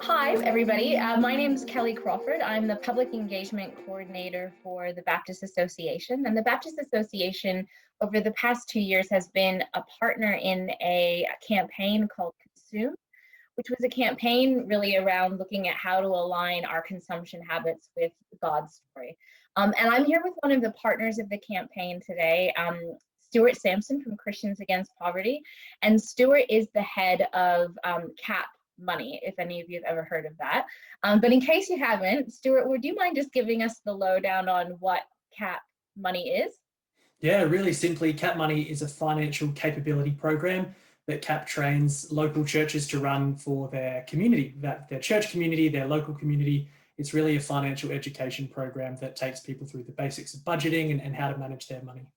Hi, everybody. My name is Kelly Crawford. I'm the Public Engagement Coordinator for the Baptist Association. And the Baptist Association, over the past 2 years, has been a partner in a campaign called Consume, which was a campaign really around looking at how to align our consumption habits with God's story. And I'm here with one of the partners of the campaign today, Stuart Sampson from Christians Against Poverty. And Stuart is the head of CAP Money, if any of you have ever heard of that. But in case you haven't, Stuart, would you mind just giving us the lowdown on what CAP Money is? Yeah, really simply, CAP Money is a financial capability program that CAP trains local churches to run for their community, that their church community, their local community. It's really a financial education program that takes people through the basics of budgeting and how to manage their money.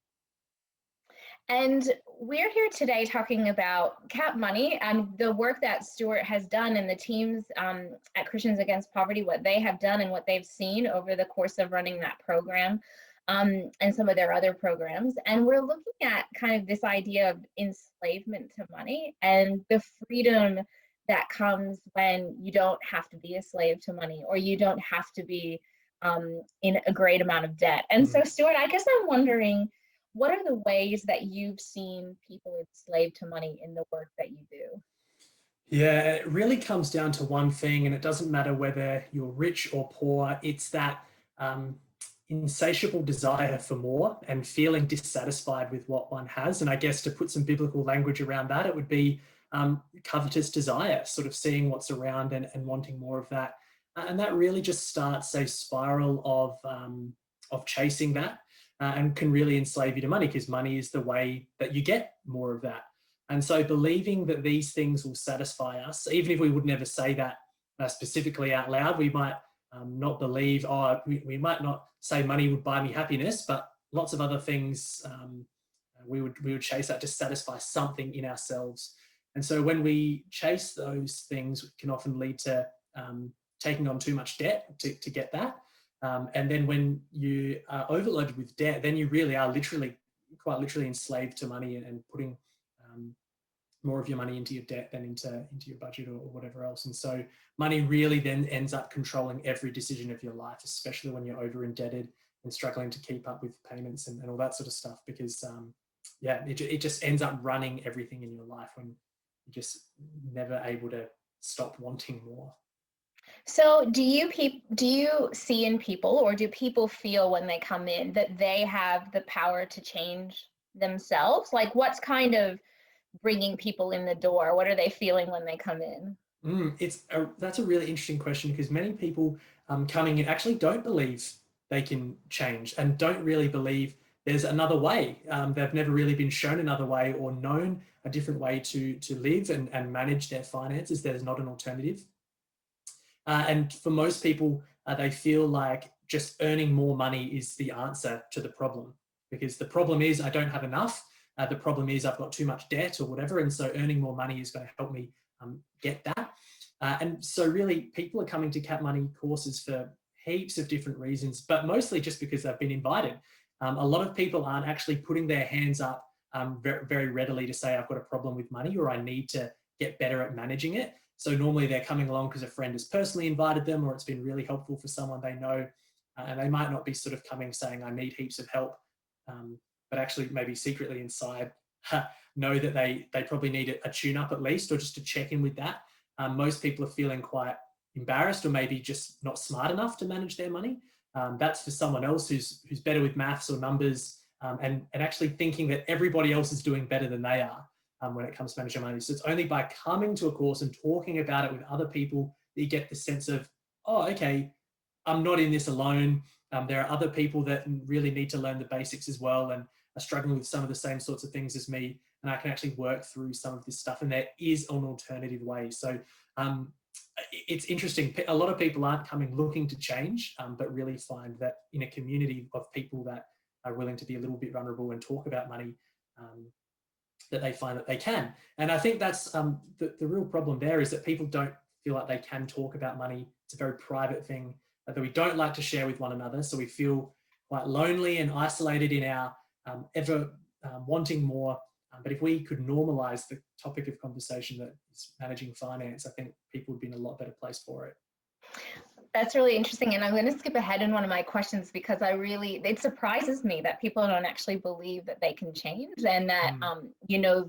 And we're here today talking about CAP Money and the work that Stuart has done and the teams at Christians Against Poverty, what they have done and what they've seen over the course of running that program and some of their other programs. And we're looking at kind of this idea of enslavement to money and the freedom that comes when you don't have to be a slave to money or you don't have to be in a great amount of debt. And so, Stuart, I guess I'm wondering, what are the ways that you've seen people enslaved to money in the work that you do? Yeah, it really comes down to one thing, and it doesn't matter whether you're rich or poor. It's that um, insatiable desire for more and feeling dissatisfied with what one has. And I guess to put some biblical language around that, it would be covetous desire, sort of seeing what's around and wanting more of that. And that really just starts a spiral of chasing that and can really enslave you to money, because money is the way that you get more of that. And so believing that these things will satisfy us, even if we would never say that specifically out loud, we might not believe, we might not say money would buy me happiness, but lots of other things we would chase that to satisfy something in ourselves. And so when we chase those things, it can often lead to taking on too much debt to get that. And then when you are overloaded with debt, then you really are quite literally enslaved to money and putting more of your money into your debt than into your budget or whatever else. And so money really then ends up controlling every decision of your life, especially when you're over indebted and struggling to keep up with payments and all that sort of stuff, because it just ends up running everything in your life when you're just never able to stop wanting more. So do you see in people, or do people feel when they come in that they have the power to change themselves? Like, what's kind of bringing people in the door? What are they feeling when they come in? That's a really interesting question, because many people coming in actually don't believe they can change and don't really believe there's another way. They've never really been shown another way or known a different way to live and manage their finances. There's not an alternative. And for most people, they feel like just earning more money is the answer to the problem, because the problem is I don't have enough. The problem is I've got too much debt or whatever. And so earning more money is going to help me get that. And so really people are coming to CAP Money courses for heaps of different reasons, but mostly just because they've been invited. A lot of people aren't actually putting their hands up very, very readily to say, I've got a problem with money or I need to get better at managing it. So normally they're coming along because a friend has personally invited them, or it's been really helpful for someone they know. And they might not be sort of coming saying, I need heaps of help, but actually maybe secretly inside know that they probably need a tune up at least, or just to check in with that. Most people are feeling quite embarrassed or maybe just not smart enough to manage their money. That's for someone else who's better with maths or numbers, and actually thinking that everybody else is doing better than they are when it comes to managing money. So it's only by coming to a course and talking about it with other people that you get the sense of, oh, okay, I'm not in this alone. There are other people that really need to learn the basics as well and are struggling with some of the same sorts of things as me, and I can actually work through some of this stuff, and there is an alternative way. So it's interesting. A lot of people aren't coming looking to change, but really find that in a community of people that are willing to be a little bit vulnerable and talk about money, that they find that they can. And I think that's the real problem there, is that people don't feel like they can talk about money. It's a very private thing that we don't like to share with one another. So we feel quite lonely and isolated in our ever wanting more But if we could normalize the topic of conversation that is managing finance, I think people would be in a lot better place for it. That's really interesting. And I'm going to skip ahead in one of my questions because it surprises me that people don't actually believe that they can change, and that,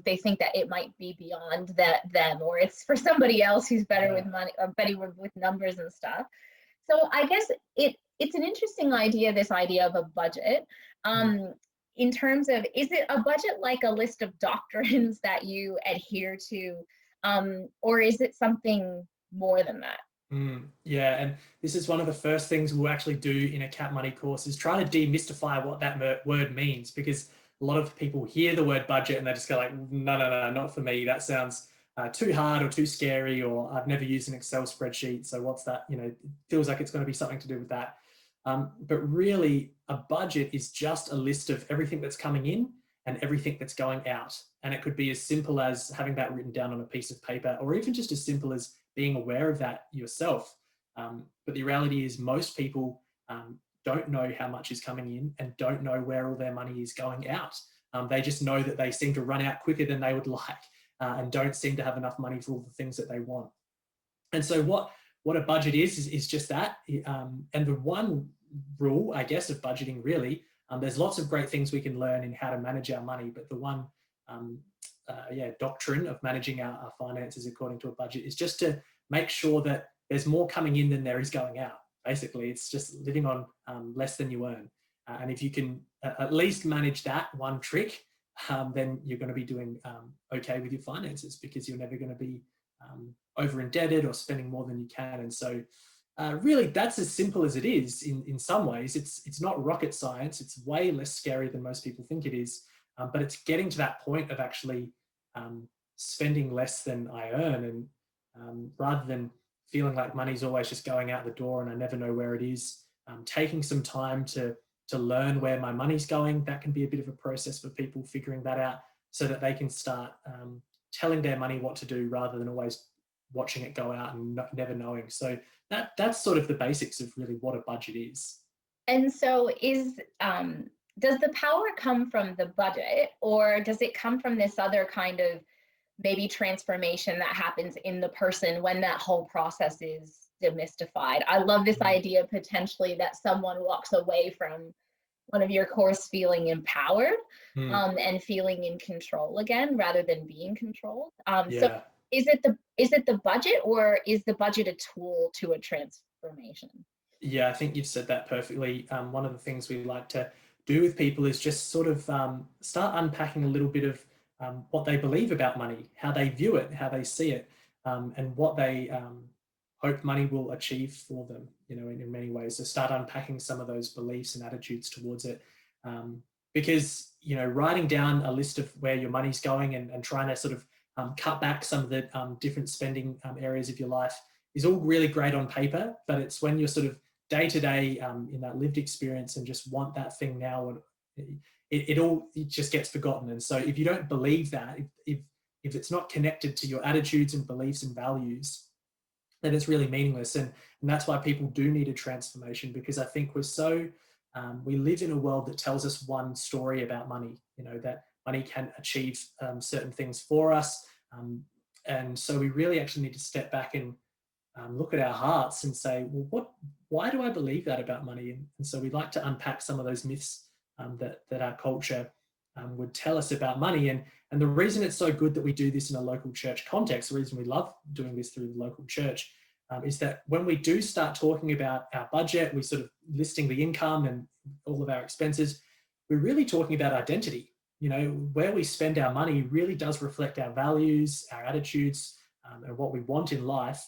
they think that it might be beyond them, or it's for somebody else who's better with money or better with numbers and stuff. So I guess it's an interesting idea, this idea of a budget. In terms of, is it a budget like a list of doctrines that you adhere to, or is it something more than that? Yeah, and this is one of the first things we'll actually do in a Cap Money course, is try to demystify what that word means, because a lot of people hear the word budget and they just go like, no, not for me. That sounds too hard or too scary, or I've never used an Excel spreadsheet, so what's that? It feels like it's going to be something to do with that. But really, a budget is just a list of everything that's coming in and everything that's going out. And it could be as simple as having that written down on a piece of paper, or even just as simple as being aware of that yourself. But the reality is most people don't know how much is coming in and don't know where all their money is going out. They just know that they seem to run out quicker than they would like, and don't seem to have enough money for all the things that they want. And so what a budget is just that. And the one rule, I guess, of budgeting really, there's lots of great things we can learn in how to manage our money, but the one doctrine of managing our finances according to a budget is just to make sure that there's more coming in than there is going out. Basically, it's just living on less than you earn. And if you can at least manage that one trick, then you're going to be doing okay with your finances, because you're never going to be over indebted or spending more than you can. And so really, that's as simple as it is in some ways. It's not rocket science. It's way less scary than most people think it is. But it's getting to that point of actually spending less than I earn, and rather than feeling like money's always just going out the door and I never know where it is, taking some time to learn where my money's going. That can be a bit of a process for people, figuring that out so that they can start telling their money what to do, rather than always watching it go out and never knowing. So that's sort of the basics of really what a budget is. And so does the power come from the budget, or does it come from this other kind of maybe transformation that happens in the person when that whole process is demystified? I love this idea potentially that someone walks away from one of your course feeling empowered and feeling in control again, rather than being controlled. So is it the budget, or is the budget a tool to a transformation? Yeah, I think you've said that perfectly. One of the things we like to do with people is just sort of start unpacking a little bit of what they believe about money, how they view it, how they see it, and what they hope money will achieve for them, in many ways. So start unpacking some of those beliefs and attitudes towards it. Because, writing down a list of where your money's going and trying to sort of cut back some of the different spending areas of your life is all really great on paper, but it's when you're sort of day to day in that lived experience and just want that thing now, it just gets forgotten. And so if you don't believe that, if it's not connected to your attitudes and beliefs and values, then it's really meaningless. And that's why people do need a transformation, because I think we live in a world that tells us one story about money, that money can achieve certain things for us. And so we really actually need to step back and look at our hearts and say, well, why do I believe that about money? And so we'd like to unpack some of those myths that our culture would tell us about money. And the reason it's so good that we do this in a local church context, the reason we love doing this through the local church, is that when we do start talking about our budget, we sort of listing the income and all of our expenses, we're really talking about identity. Where we spend our money really does reflect our values, our attitudes, and what we want in life,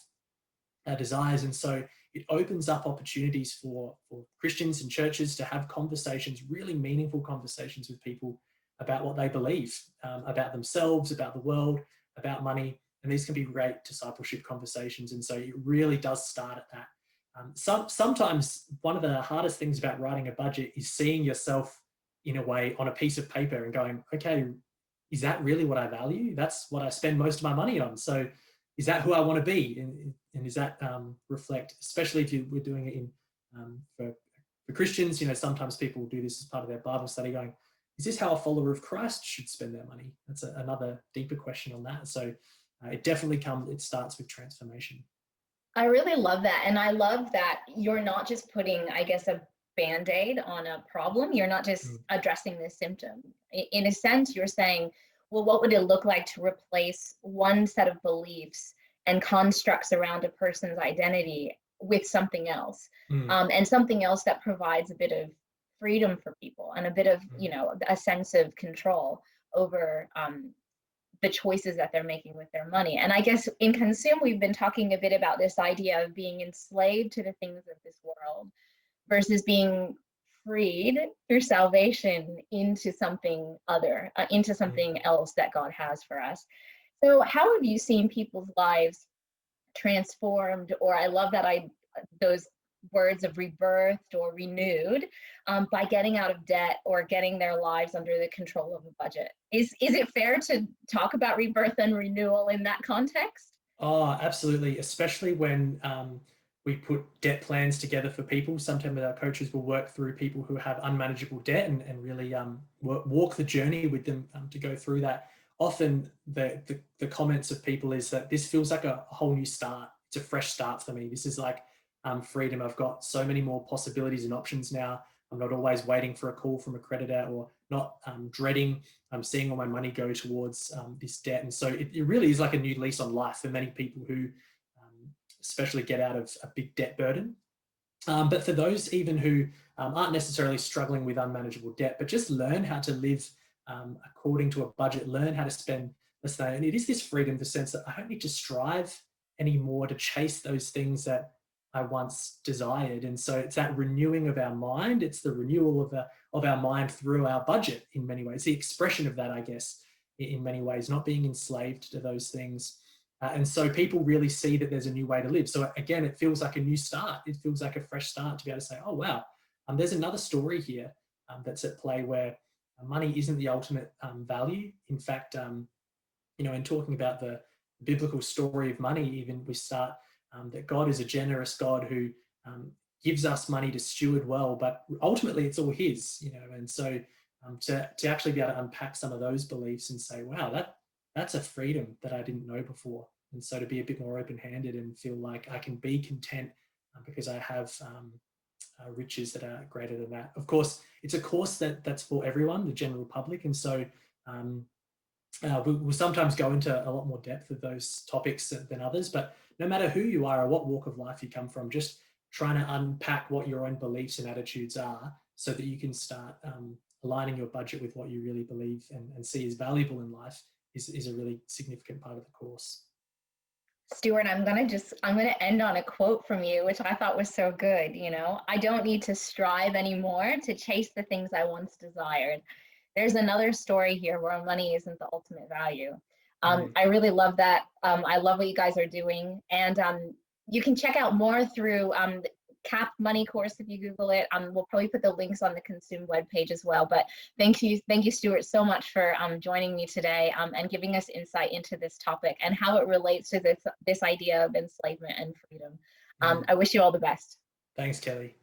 our desires. And so it opens up opportunities for Christians and churches to have conversations, really meaningful conversations with people about what they believe, about themselves, about the world, about money. And these can be great discipleship conversations. And so it really does start at that. Sometimes one of the hardest things about writing a budget is seeing yourself in a way on a piece of paper and going, okay, is that really what I value? That's what I spend most of my money on. So is that who I want to be? And does that reflect, especially if we're doing it for Christians, sometimes people do this as part of their Bible study, going, is this how a follower of Christ should spend their money? That's another deeper question on that. So it starts with transformation. I really love that. And I love that you're not just putting, I guess, a band-aid on a problem. You're not just Mm, addressing the symptom. In a sense, you're saying, well, what would it look like to replace one set of beliefs and constructs around a person's identity with something else, mm, and something else that provides a bit of freedom for people and a bit of, mm, a sense of control over the choices that they're making with their money. And I guess in Consume, we've been talking a bit about this idea of being enslaved to the things of this world versus being freed through salvation into something other, into mm. something else that God has for us. So, how have you seen people's lives transformed? Or I love that those words of rebirthed or renewed, by getting out of debt or getting their lives under the control of a budget. Is it fair to talk about rebirth and renewal in that context? Oh, absolutely. Especially when we put debt plans together for people. Sometimes our coaches will work through people who have unmanageable debt and really walk the journey with them to go through that. Often the comments of people is that this feels like a whole new start. It's a fresh start for me. This is like freedom. I've got so many more possibilities and options now. I'm not always waiting for a call from a creditor or not dreading seeing all my money go towards this debt. And so it really is like a new lease on life for many people who especially get out of a big debt burden. But for those even who aren't necessarily struggling with unmanageable debt, but just learn how to live according to a budget, learn how to spend less than, and it is this freedom, the sense that I don't need to strive anymore to chase those things that I once desired. And so it's that renewing of our mind. It's the renewal of our mind through our budget in many ways, the expression of that, I guess, in many ways, not being enslaved to those things. And so people really see that there's a new way to live. So again, it feels like a new start. It feels like a fresh start to be able to say, oh, wow, there's another story here that's at play where money isn't the ultimate value. In fact, in talking about the biblical story of money, even we start that God is a generous God who gives us money to steward well, but ultimately it's all His, and so to actually be able to unpack some of those beliefs and say, wow, that's a freedom that I didn't know before, and so to be a bit more open-handed and feel like I can be content because I have riches that are greater than that. Of course, it's a course that's for everyone, the general public, and so we'll sometimes go into a lot more depth of those topics than others, but no matter who you are or what walk of life you come from, just trying to unpack what your own beliefs and attitudes are so that you can start aligning your budget with what you really believe and see as valuable in life is a really significant part of the course. Stuart, I'm gonna end on a quote from you, which I thought was so good. I don't need to strive anymore to chase the things I once desired. There's another story here where money isn't the ultimate value. Mm. I really love that. I love what you guys are doing, and you can check out more through the Cap Money course if you Google it. We'll probably put the links on the Consume webpage as well. But thank you, Stuart, so much for joining me today and giving us insight into this topic and how it relates to this idea of enslavement and freedom. Mm. I wish you all the best. Thanks, Kelly.